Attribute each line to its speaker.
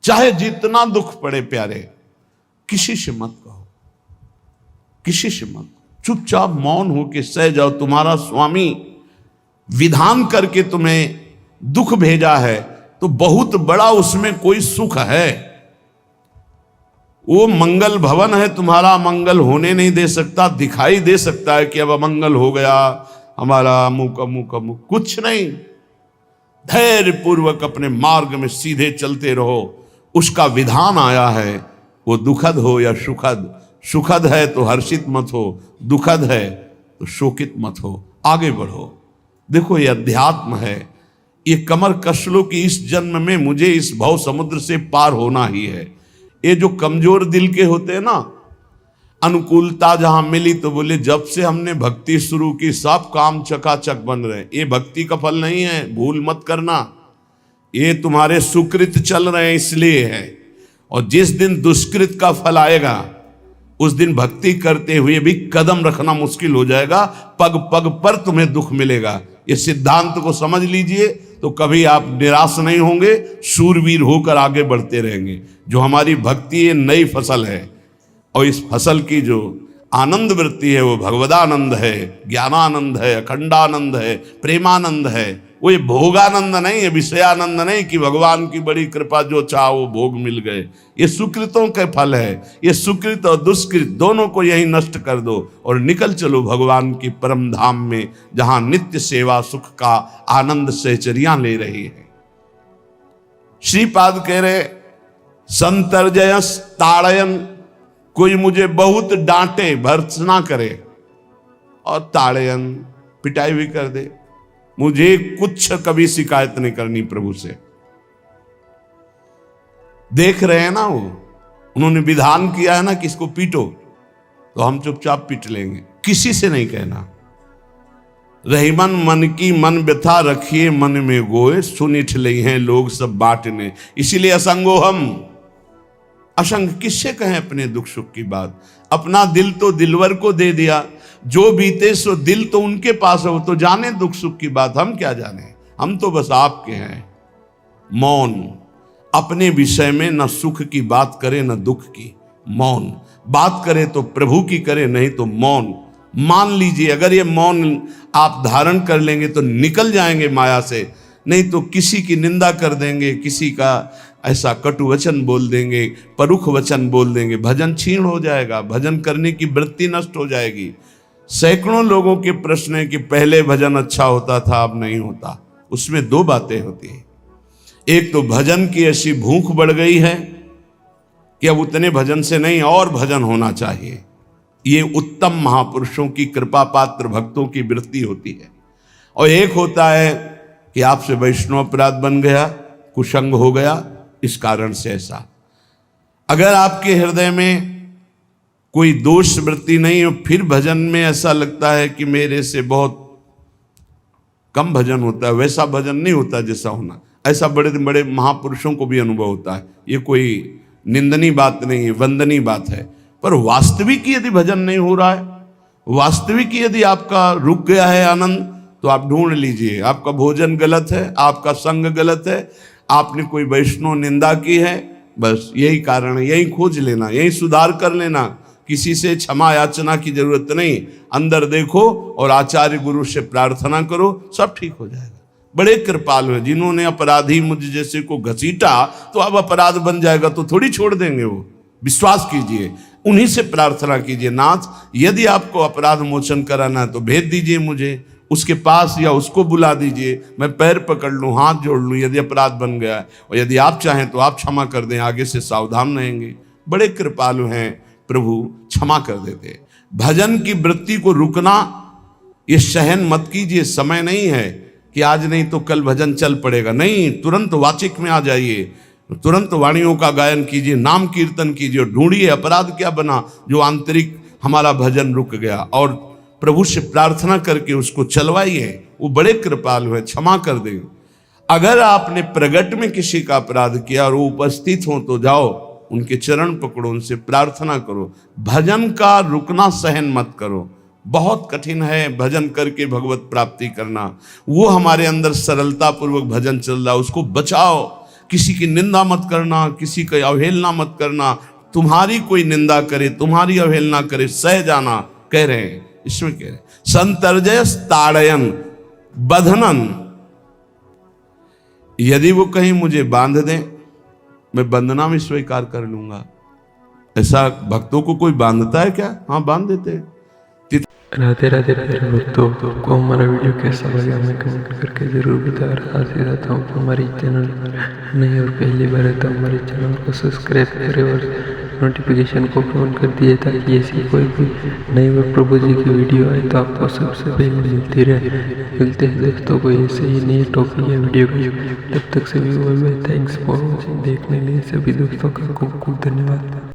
Speaker 1: चाहे जितना दुख पड़े प्यारे, किसी से मत कहो, किसी से मत, चुपचाप मौन होके सह जाओ। तुम्हारा स्वामी विधान करके तुम्हें दुख भेजा है तो बहुत बड़ा उसमें कोई सुख है। वो मंगल भवन है, तुम्हारा मंगल होने नहीं दे सकता। दिखाई दे सकता है कि अब अमंगल हो गया हमारा, अमुक अमुक अमुक, कुछ नहीं। धैर्य पूर्वक अपने मार्ग में सीधे चलते रहो। उसका विधान आया है, वो दुखद हो या सुखद, सुखद है तो हर्षित मत हो, दुखद है तो शोकित मत हो, आगे बढ़ो। देखो ये अध्यात्म है, ये कमर कस लो कि इस जन्म में मुझे इस भव समुद्र से पार होना ही है। ये जो कमजोर दिल के होते हैं ना, अनुकूलता जहां मिली तो बोले जब से हमने भक्ति शुरू की सब काम चकाचक बन रहे। ये भक्ति का फल नहीं है, भूल मत करना। ये तुम्हारे सुकृत चल रहे हैं इसलिए है। और जिस दिन दुष्कृत का फल आएगा उस दिन भक्ति करते हुए भी कदम रखना मुश्किल हो जाएगा, पग पग पर तुम्हें दुख मिलेगा। ये सिद्धांत को समझ लीजिए तो कभी आप निराश नहीं होंगे, शूरवीर होकर आगे बढ़ते रहेंगे। जो हमारी भक्ति ये नई फसल है और इस फसल की जो आनंद वृत्ति है वो भगवदानंद है, ज्ञानानंद है, अखंडानंद है, प्रेमानंद है। वो ये भोगानंद नहीं है, विषयानंद नहीं कि भगवान की बड़ी कृपा जो चाहो वो भोग मिल गए। ये सुकृतों के फल है। ये सुकृत और दुष्कृत दोनों को यही नष्ट कर दो और निकल चलो भगवान की परम धाम में, जहां नित्य सेवा सुख का आनंद सहचरियां ले रही है। श्रीपाद कह रहे संतर्जयस ताड़यन, कोई मुझे बहुत डांटे भर्त्सना करे और ताड़यन पिटाई भी कर दे, मुझे कुछ कभी शिकायत नहीं करनी प्रभु से। देख रहे हैं ना, वो उन्होंने विधान किया है ना कि इसको पीटो, तो हम चुपचाप पीट लेंगे, किसी से नहीं कहना। रहीमन मन की मन व्यथा रखिए मन में गोए, सुनिठ ले हैं लोग सब बांटने। इसीलिए असंगो हम, असंग किससे कहें अपने दुख सुख की बात। अपना दिल तो दिलवर को दे दिया, जो बीते सो दिल तो उनके पास है, वो तो जाने दुख सुख की बात, हम क्या जाने, हम तो बस आपके हैं। मौन, अपने विषय में न सुख की बात करे न दुख की, मौन। बात करे तो प्रभु की करे, नहीं तो मौन। मान लीजिए अगर ये मौन आप धारण कर लेंगे तो निकल जाएंगे माया से, नहीं तो किसी की निंदा कर देंगे, किसी का ऐसा कटु वचन बोल देंगे, परुख वचन बोल देंगे, भजन छीण हो जाएगा, भजन करने की वृत्ति नष्ट हो जाएगी। सैकड़ों लोगों के प्रश्न है कि पहले भजन अच्छा होता था अब नहीं होता। उसमें दो बातें होती हैं, एक तो भजन की ऐसी भूख बढ़ गई है कि अब उतने भजन से नहीं और भजन होना चाहिए। ये उत्तम महापुरुषों की कृपा पात्र भक्तों की वृत्ति होती है। और एक होता है कि आपसे वैष्णव अपराध बन गया, कुसंग हो गया, इस कारण से ऐसा। अगर आपके हृदय में कोई दोष वृत्ति नहीं हो, फिर भजन में ऐसा लगता है कि मेरे से बहुत कम भजन होता है, वैसा भजन नहीं होता जैसा होना। ऐसा बड़े बड़े महापुरुषों को भी अनुभव होता है। ये कोई निंदनीय बात नहीं है, वंदनीय बात है। पर वास्तविक यदि भजन नहीं हो रहा है, वास्तविक यदि आपका रुक गया है आनंद, तो आप ढूंढ लीजिए आपका भोजन गलत है, आपका संग गलत है, आपने कोई वैष्णव निंदा की है। बस यही कारण है, यही खोज लेना, यही सुधार कर लेना। किसी से क्षमा याचना की जरूरत नहीं, अंदर देखो और आचार्य गुरु से प्रार्थना करो, सब ठीक हो जाएगा। बड़े कृपालु है, जिन्होंने अपराधी मुझ जैसे को घसीटा तो अब अपराध बन जाएगा तो थोड़ी छोड़ देंगे वो। विश्वास कीजिए, उन्हीं से प्रार्थना कीजिए, नाथ यदि आपको अपराध मोचन कराना है तो भेज दीजिए मुझे उसके पास, या उसको बुला दीजिए, मैं पैर पकड़ लूँ, हाथ जोड़ लूँ यदि अपराध बन गया है। और यदि आप चाहें तो आप क्षमा कर दें, आगे से सावधान रहेंगे। बड़े कृपालु हैं प्रभु, क्षमा कर देते। भजन की वृत्ति को रुकना ये सहन मत कीजिए। समय नहीं है कि आज नहीं तो कल भजन चल पड़ेगा, नहीं, तुरंत वाचिक में आ जाइए, तुरंत वाणियों का गायन कीजिए, नाम कीर्तन कीजिए, ढूंढिए अपराध क्या बना जो आंतरिक हमारा भजन रुक गया, और प्रभु से प्रार्थना करके उसको चलवाइए। वो बड़े कृपालु है, क्षमा कर देंगे। अगर आपने प्रगट में किसी का अपराध किया और वो उपस्थित हो तो जाओ उनके चरण पकड़ो, उनसे प्रार्थना करो। भजन का रुकना सहन मत करो, बहुत कठिन है भजन करके भगवत प्राप्ति करना। वो हमारे अंदर सरलता पूर्वक भजन चल रहा, उसको बचाओ किसी की निंदा मत करना, किसी की अवहेलना मत करना, तुम्हारी कोई निंदा करे, तुम्हारी अवहेलना करे, सह जाना, कह रहे हैं, इसमें कह रहे हैं संतर्जय ताड़यन बंधनन, यदि वो कहीं मुझे बांध दें, मैं बंधना में स्वीकार कर लूंगा। ऐसा भक्तों को कोई बांधता है क्या? हाँ, बांध देते हैं।
Speaker 2: राधे राधे राधे दोस्तों, आपको हमारा वीडियो कैसा लगा हमें कमेंट करके जरूर बताएं। साथ ही साथ हम हमारी चैनल नहीं और पहली बार है तो हमारे चैनल को सब्सक्राइब करें और नोटिफिकेशन को ऑन कर दिए ताकि ऐसी कोई भी नई व प्रभु जी की वीडियो आए तो आपको सबसे पहले मिलती रहे। मिलते हैं दोस्तों को ऐसे ही नई टॉपिक या वीडियो तब तक सभी थैंक्स फॉर वॉचिंग। देखने के लिए सभी दोस्तों का खूब खूब धन्यवाद।